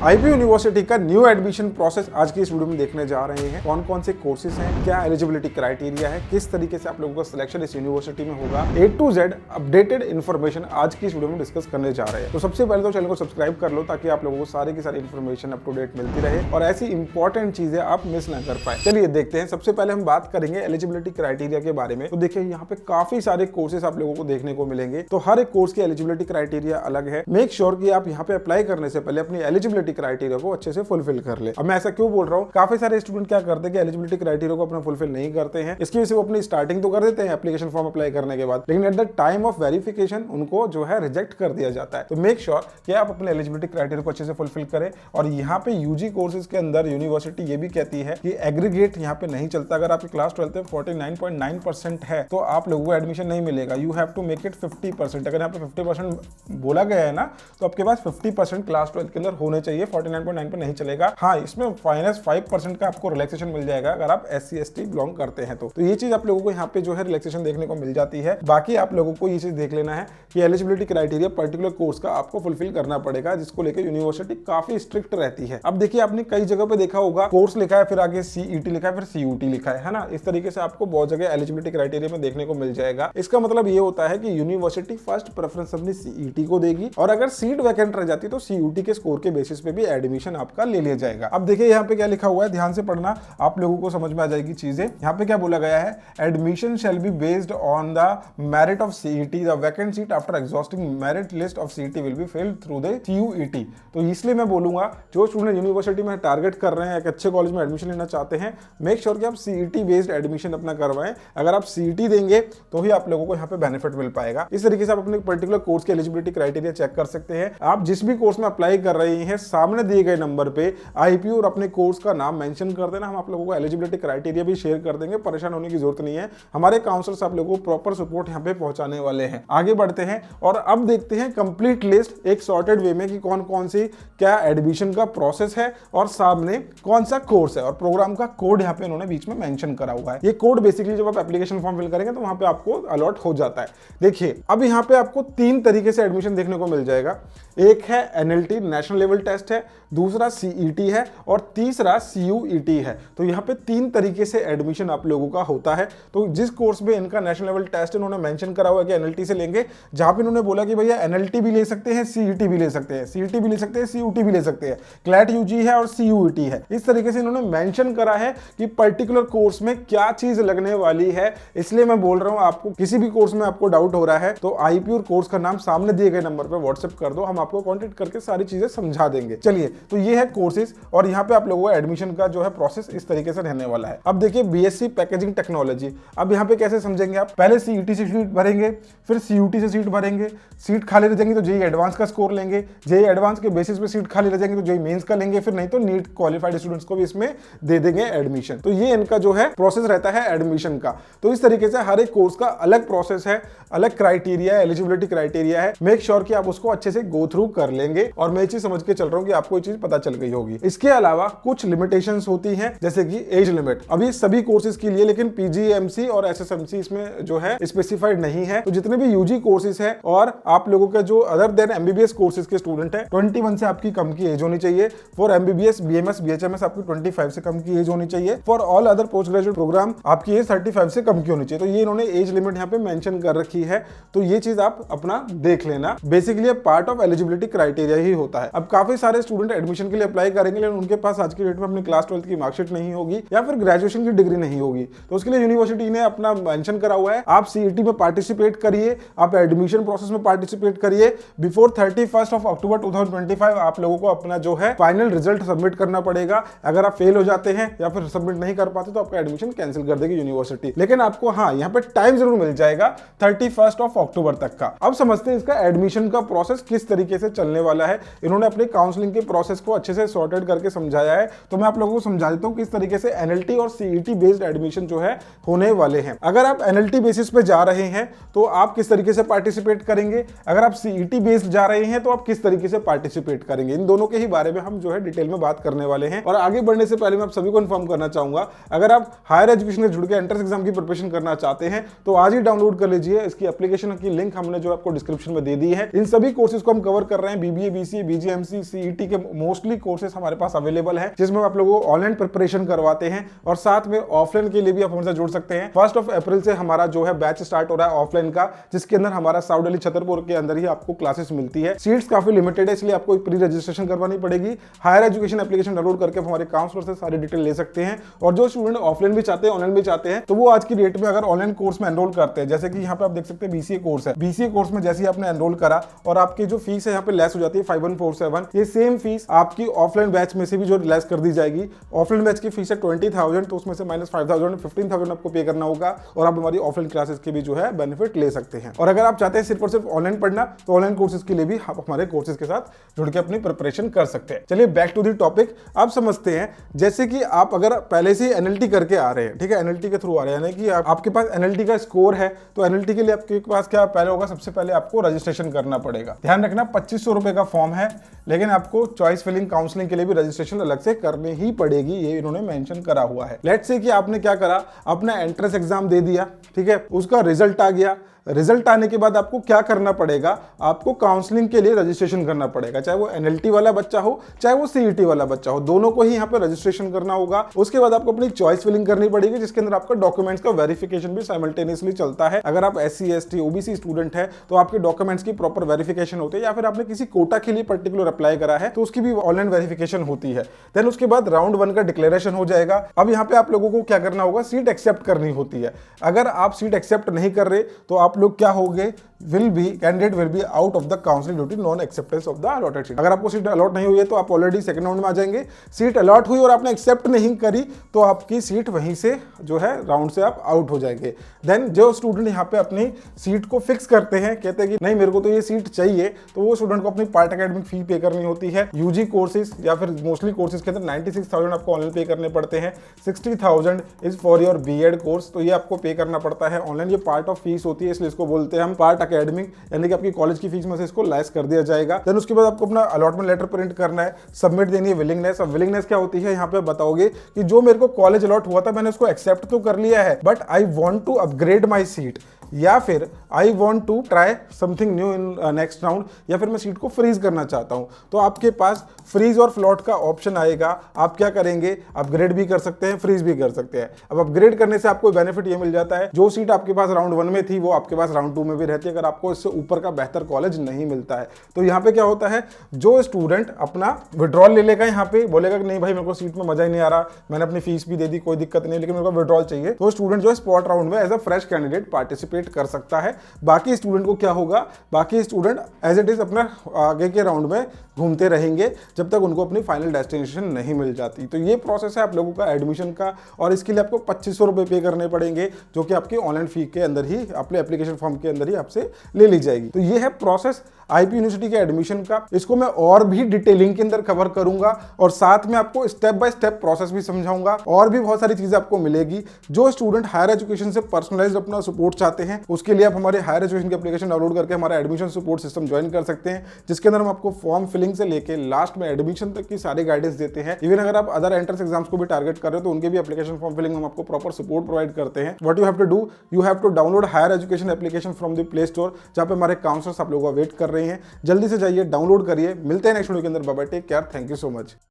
IP university का new admission process आज की इस वीडियो में देखने जा रहे हैं। कौन कौन से कोर्सेज हैं, क्या एलिजिबिलिटी क्राइटेरिया है, किस तरीके से आप लोगों का सिलेक्शन इस यूनिवर्सिटी में होगा, A to Z updated information आज की इस वीडियो में डिस्कस करने जा रहे हैं। तो सबसे पहले तो चैनल को सब्सक्राइब कर लो ताकि आप लोगों को सारी की सारी इन्फॉर्मेशन अप टू डेट मिलती रहे और ऐसी इंपॉर्टेंट चीजें आप मिस ना कर पाए। चलिए देखते हैं। सबसे पहले हम बात करेंगे एलिजिबिलिटी क्राइटेरिया के बारे में। तो देखिए यहाँ पे काफी सारे कोर्सेज आप लोगों को देखने को मिलेंगे। तो हर एक कोर्स की एलिजिबिलिटी क्राइटेरिया अलग है। मेक श्योर कि आप यहाँ पे अप्लाई करने से पहले अपनी एलिजिबिलिटी क्राइटेरिया को अच्छे से फुलफिल कर ले। अब मैं ऐसा क्यों बोल रहा हूँ, काफी सारे स्टूडेंट क्या करते हैं कि एलिजिबिलिटी क्राइटेरिया को अपना फुलफिल नहीं करते हैं। इसकी वजह से वो अपनी स्टार्टिंग तो कर देते हैं एप्लीकेशन फॉर्म अप्लाई करने के बाद, लेकिन at the time of verification उनको जो है रिजेक्ट कर दिया जाता है। तो मेक श्योर कि आप अपने एलिजिबिलिटी क्राइटेरिया को अच्छे से फुलफिल करें। और यहाँ पे यूजी कोर्सेज के अंदर यूनिवर्सिटी ये भी कहती है कि एग्रीगेट यहाँ पे नहीं चलता। अगर आपकी क्लास 12 में 49.9% है तो आप लोगों को एडमिशन नहीं मिलेगा। You have to make it 50%। अगर यहाँ पे 50% बोला गया है ना, तो आपके पास 50% क्लास 12 के अंदर होने चाहिए। 49.9 पे नहीं चलेगा। हाँ, इसमें -5% का आपको रिलैक्सेशन मिल जाएगा अगर आप SC/ST बिलोंग करते हैं तो ये चीज आप लोगों को यहाँ पे जो है रिलैक्सेशन देखने को मिल जाती है। बाकी आप लोगों को ये चीज देख लेना है कि एलिजिबिलिटी क्राइटेरिया पर्टिकुलर कोर्स का आपको फुलफिल करना पड़ेगा, जिसको लेकर यूनिवर्सिटी काफी स्ट्रिक्ट रहती है। अब देखिए, आपने कई जगह पे देखा होगा कोर्स लिखा है, फिर आगे CET लिखा है, फिर CUT लिखा है ना। इस तरीके से आपको बहुत जगह एलिजिबिलिटी क्राइटेरिया में देखने को मिल जाएगा। इसका मतलब ये होता है कि यूनिवर्सिटी फर्स्ट प्रेफरेंस अपनी CET को देगी और अगर सीट वैकेंट रह जाती तो CUT के स्कोर के बेसिस पे भी एडमिशन आपका ले लिया जाएगा। अब देखिए यहाँ पे क्या लिखा हुआ है, ध्यान से पढ़ना, आप लोगों को समझ में आ जाएगी चीजें। यहाँ पे क्या बोला गया है, admission shall be based on the merit of CET। The vacant seat after exhausting merit list of CET will be filled through the CUET। तो इसलिए मैं बोलूंगा, जो स्टूडेंट यूनिवर्सिटी में टारगेट कर रहे हैं, एक अच्छे कॉलेज में एडमिशन लेना चाहते हैं, मेक श्योर कि आप CET बेस्ड एडमिशन अपना करवाएं। अगर आप CET देंगे तो ही आप लोगों को यहाँ पे बेनिफिट मिल पाएगा। इस तरीके से आप अपने पर्टिकुलर कोर्स की एलिजिबिलिटी क्राइटेरिया चेक कर सकते हैं। आप जिस भी कोर्स में अप्लाई कर रहे हैं, सामने दिए गए नंबर पे IP और अपने कोर्स का नाम मेंशन कर देना। हम आप लोगों को एलिजिबिलिटी क्राइटेरिया भी शेयर कर देंगे, परेशान होने की जरूरत नहीं है। हमारे काउंसलर्स आप लोगों को प्रॉपर सपोर्ट यहाँ पे पहुंचाने वाले हैं। आगे बढ़ते हैं और अब देखते हैं कंप्लीट लिस्ट एक सॉर्टेड वे में कि कौन कौन सी क्या एडमिशन का प्रोसेस है और सामने कौन सा कोर्स है और प्रोग्राम का कोड यहाँ पे उन्होंने बीच में मेंशन करा हुआ है। ये कोड बेसिकली जब आप एप्लीकेशन फॉर्म फिल करेंगे तो वहां पे आपको अलॉट हो जाता है। देखिए, अब यहाँ पे आपको 3 तरीके से एडमिशन देखने को मिल जाएगा। एक है NLT नेशनल लेवल टेस्ट है, दूसरा CET है और तीसरा CUET है। तो यहाँ पे 3 तरीके से एडमिशन आप लोगों का होता है। तो जिस कोर्स में इनका नेशनल लेवल टेस्ट इन्होंने मेंशन करा हुआ है कि NLT से लेंगे, जहां पे इन्होंने बोला कि भैया NLT भी ले सकते हैं, CET भी ले सकते हैं, CET भी ले सकते हैं, CUT भी ले सकते हैं, CLAT UG है और CUET है। इस तरीके से इन्होंने मेंशन करा है कि पर्टिकुलर कोर्स में क्या चीज लगने वाली है। इसलिए मैं बोल रहा हूं, आपको किसी भी कोर्स में आपको डाउट हो रहा है तो IP और कोर्स का नाम सामने दिए गए नंबर पर व्हाट्सएप कर दो, हम आपको कॉन्टेक्ट करके सारी चीजें समझा देंगे। चलिए, तो ये है कोर्सेज और यहाँ पे आप लोगों को एडमिशन का जो है प्रोसेस इस तरीके से रहने वाला है। अब देखिए, BSc पैकेजिंग टेक्नोलॉजी। अब यहाँ पे कैसे समझेंगे आप, पहले CET से सीट भरेंगे, फिर CUT से सीट भरेंगे, सीट खाली रह जाएंगी तो JEE एडवांस का स्कोर लेंगे, JEE एडवांस के बेसिस पे सीट खाली रह जाएंगे तो JEE मेंस का लेंगे, फिर नहीं तो नीट क्वालिफाइड स्टूडेंट्स को भी इसमें दे देंगे एडमिशन। तो ये इनका जो है प्रोसेस रहता है एडमिशन का। तो इस तरीके से हर एक कोर्स का अलग प्रोसेस है, अलग क्राइटेरिया है, एलिजिबिलिटी क्राइटेरिया है। मेक श्योर कि आप उसको अच्छे से गो थ्रू कर लेंगे और मैं ये चीज समझ के चल रहा हूँ कि आपको ये चीज पता चल गई होगी। इसके अलावा कुछ लिमिटेशंस होती हैं, जैसे कि एज लिमिट। अभी सभी कोर्सेज के लिए, लेकिन PGMC और SSMC इसमें जो है स्पेसिफाइड नहीं है। तो जितने भी UG कोर्सेज है और आप लोगों का जो अदर देन MBBS कोर्सेज के स्टूडेंट है, 21 से आपकी कम की एज होनी चाहिए। फॉर MBBS BMS BHMS आपकी 25 से कम की एज होनी चाहिए। For all other post graduate program आपकी एज 35 से कम की होनी चाहिए। तो ये इन्होंने एज लिमिट यहाँ पे मेंशन कर रखी है। तो ये चीज आप अपना देख लेना। Basically part of eligibility criteria ही होता है। अब काफी सारे स्टूडेंट एडमिशन के लिए अप्लाई करेंगे, लेकिन उनके पास आज की डेट में अपनी क्लास 12 की मार्कशीट नहीं होगी या फिर ग्रेजुएशन की डिग्री नहीं होगी। तो उसके लिए यूनिवर्सिटी ने अपना मेंशन करा हुआ है, आप CET में पार्टिसिपेट करिए, आप एडमिशन प्रोसेस में पार्टिसिपेट करिए। बिफोर 31 अक्टूबर 2025 आप लोगों को अपना जो है फाइनल रिजल्ट सबमिट करना पड़ेगा। अगर आप फेल हो जाते हैं या फिर सबमिट नहीं कर पाते तो आपका एडमिशन कैंसिल कर देगी यूनिवर्सिटी। लेकिन आपको हाँ, यहाँ पे टाइम जरूर मिल जाएगा 31 अक्टूबर तक का। अब समझते हैं इसका एडमिशन का प्रोसेस किस तरीके से चलने वाला है। इन्होंने अपने काउंसलिंग के प्रोसेस को अच्छे से सॉर्टेड करके समझाया है। तो मैं आप लोगों को समझा देता हूं किस तरीके से NLT और CET बेस्ड एडमिशन जो है होने वाले हैं। अगर आप NLT बेसिस पे जा रहे हैं तो आप किस तरीके से पार्टिसिपेट करेंगे, अगर आप CET बेस्ड जा रहे हैं तो आप किस तरीके से पार्टिसिपेट करेंगे, इन दोनों के ही बारे में हम जो है डिटेल में बात करने वाले हैं। और आगे बढ़ने से पहले मैं आप सभी को इन्फॉर्म करना चाहूंगा, अगर आप हायर एजुकेशन से जुड़ के एंट्रेंस एग्जाम की प्रिपरेशन करना चाहते हैं तो आज ही डाउनलोड कर लीजिए। इसकी एप्लीकेशन की लिंक हमने जो आपको डिस्क्रिप्शन में दे दी है। इन सभी कोर्सेज को हम कवर कर रहे हैं, BBA BCA BGMC सीईटी के मोस्टली कोर्सेज हमारे पास अवेलेबल है, जिसमें आप लोगों को ऑनलाइन प्रिपरेशन करवाते हैं और साथ में ऑफलाइन के लिए भी आप हमसे जुड़ सकते हैं। 1 अप्रैल से हमारा जो है बैच स्टार्ट हो रहा है ऑफलाइन का, जिसके अंदर हमारा साउथ दिल्ली छतरपुर के अंदर ही आपको क्लासेस मिलती है। सीट्स काफी लिमिटेड है, इसलिए आपको प्री रजिस्ट्रेशन करवानी पड़ेगी। हायर एजुकेशन एप्लीकेशन डाउनलोड करके हमारे काउंसलर से सारी डिटेल ले सकते हैं। और जो स्टूडेंट ऑफलाइन भी चाहते हैं ऑनलाइन भी चाहते हैं, तो वो आज की डेट में अगर ऑनलाइन कोर्स में एनरोल करते हैं, जैसे कि यहाँ पे आप देख सकते हैं बीसीए कोर्स है, बीसीए कोर्स में जैसे ही आपने एनरोल करा और आपकी जो फीस है यहाँ पे लेस हो जाती है 5147, ये सेम फीस आपकी ऑफलाइन बैच में से भी जो लेस कर दी जाएगी। ऑफलाइन बैच की फीस है 20,000, तो उसमें से -5,000 15,000 आपको पे करना होगा और आप हमारी ऑफलाइन क्लासेस के भी जो है बेनिफिट ले सकते हैं। और अगर आप चाहते हैं सिर्फ और सिर्फ ऑनलाइन पढ़ना, तो ऑनलाइन कोर्सेज के लिए भी आप हमारे कोर्सेज के साथ जुड़ के अपनी प्रिपरेशन कर सकते हैं। चलिए बैक टू द टॉपिक, आप समझते हैं जैसे कि आप अगर पहले से एनएलटी करके आ रहे हैं, ठीक है, एनएलटी के थ्रू आ रहे हैं, यानी कि आपके पास एनएलटी का स्कोर है, तो एनएलटी के लिए आपके पास क्या पहले होगा, सबसे पहले आपको रजिस्ट्रेशन करना पड़ेगा। ध्यान रखना 2500 रुपए का फॉर्म है, लेकिन आपको चॉइस फिलिंग काउंसलिंग के लिए भी रजिस्ट्रेशन अलग से करनी ही पड़ेगी, ये इन्होंने मेंशन करा हुआ है। लेट्स से कि आपने क्या करा, अपना एंट्रेंस एग्जाम दे दिया, ठीक है, उसका रिजल्ट आ गया। रिजल्ट आने के बाद आपको क्या करना पड़ेगा, आपको काउंसलिंग के लिए रजिस्ट्रेशन करना पड़ेगा, चाहे वो एनएलटी वाला बच्चा हो चाहे वो सीईटी वाला बच्चा हो, दोनों को ही यहाँ पे रजिस्ट्रेशन करना होगा। उसके बाद आपको अपनी चॉइस फिलिंग करनी पड़ेगी, जिसके अंदर आपका डॉक्यूमेंट्स का वेरिफिकेशन भी साइमल्टेनियसली चलता है। अगर आप SC ST OBC स्टूडेंट है तो आपके डॉक्यूमेंट्स की प्रॉपर वेरिफिकेशन होती है, या फिर आपने किसी कोटा के लिए पर्टिकुलर अप्लाई करा है तो उसकी भी ऑनलाइन वेरिफिकेशन होती है। देन उसके बाद राउंड 1 का डिक्लेरेशन हो जाएगा। अब यहाँ पे आप लोगों को क्या करना होगा, सीट एक्सेप्ट करनी होती है। अगर आप सीट एक्सेप्ट नहीं कर रहे तो आप लोग क्या होगे, candidate will be out of the counselling due to non acceptance of the allotted seat. अगर आपको सीट अलॉट नहीं हुई है तो आप ऑलरेडी सेकंड राउंड में आ जाएंगे। सीट अलॉट हुई और आपने एक्सेप्ट नहीं करी तो आपकी सीट वहीं से जो है राउंड से आप आउट हो जाएंगे। देन जो स्टूडेंट यहाँ पे अपनी सीट को फिक्स करते हैं, कहते हैं कि नहीं मेरे को तो ये सीट चाहिए, तो वो स्टूडेंट को अपनी पार्ट एकेडमिक फी पे करनी होती है। यूजी कोर्सेज या फिर मोस्टली कोर्सेज के अंदर 96,000 आपको ऑनलाइन पे करने पड़ते हैं। 60,000 is for your BEd course, तो ये आपको पे करना पड़ता है ऑनलाइन। ये पार्ट ऑफ फीस होती है, इसलिए इसको बोलते हैं हम पार्ट एकेडमिक, यानी कि आपकी कॉलेज की फीस में से इसको लेस कर दिया जाएगा। देन उसके बाद आपको अपना अलॉटमेंट लेटर प्रिंट करना है, सबमिट देनी है विलिंगनेस। अब विलिंगनेस क्या होती है, यहाँ पे बताओगे कि जो मेरे को कॉलेज अलॉट हुआ था मैंने उसको एक्सेप्ट तो कर लिया है, but I want to upgrade my seat, या फिर I want to try something new in next round, या फिर मैं सीट को फ्रीज करना चाहता हूं, तो आपके पास फ्रीज और फ्लॉट का ऑप्शन आएगा। आप क्या करेंगे, अपग्रेड भी कर सकते हैं, फ्रीज भी कर सकते हैं। अब अपग्रेड करने से आपको बेनिफिट ये मिल जाता है, जो सीट आपके पास राउंड 1 में थी वो आपके पास राउंड 2 में भी रहती है, अगर आपको इससे ऊपर का बेहतर कॉलेज नहीं मिलता है। तो यहाँ पे क्या होता है, जो स्टूडेंट अपना विड्रॉल ले लेगा, यहाँ पे बोलेगा कि नहीं भाई मेरे को सीट में मजा ही नहीं आ रहा, मैंने अपनी फीस भी दे दी, कोई दिक्कत नहीं, लेकिन मेरे को विड्रॉल चाहिए, तो स्टूडेंट जो है स्पॉट राउंड में as a fresh candidate participate कर सकता है। बाकी स्टूडेंट को क्या होगा, बाकी स्टूडेंट एज इट इज अपना आगे के राउंड में घूमते रहेंगे जब तक उनको अपनी फाइनल डेस्टिनेशन नहीं मिल जाती। तो ये प्रोसेस है आप लोगों का एडमिशन का, और इसके लिए आपको 2500 रुपए पे करने पड़ेंगे, जो कि आपकी ऑनलाइन फी के अंदर ही, अपने एप्लीकेशन फॉर्म के अंदर ही आपसे ले ली जाएगी। तो ये है प्रोसेस आईपी यूनिवर्सिटी के एडमिशन का। इसको मैं और भी डिटेलिंग के अंदर कवर करूंगा और साथ में आपको स्टेप बाय स्टेप प्रोसेस भी समझाऊंगा, और भी बहुत सारी चीजें आपको मिलेगी। जो स्टूडेंट हायर एजुकेशन से पर्सनलाइज्ड अपना सपोर्ट चाहते हैं, उसके लिए आप हमारे हायर एजुकेशन की एप्लीकेशन डाउनलोड करके हमारा एडमिशन सपोर्ट सिस्टम ज्वाइन कर सकते हैं, जिसके अंदर हम आपको फॉर्म फिलिंग से लेके लास्ट में एडमिशन तक की सारी गाइडेंस देते हैं। इवन अगर आप अदर एंट्रेंस एग्जाम्स को भी टारगेट कर रहे हो तो उनके भी एप्लीकेशन फॉर्म फिलिंग हम आपको प्रॉपर सपोर्ट प्रोवाइड करते हैं। What you have to do, you have to download higher education application from the play store, जहां पे हमारे काउंसलर्स आप लोगों का वेट कर रहे हैं। जल्दी से जाइए, डाउनलोड करिए। मिलते हैं नेक्स्ट वीडियो के अंदर। Bye bye, take care, thank you so much.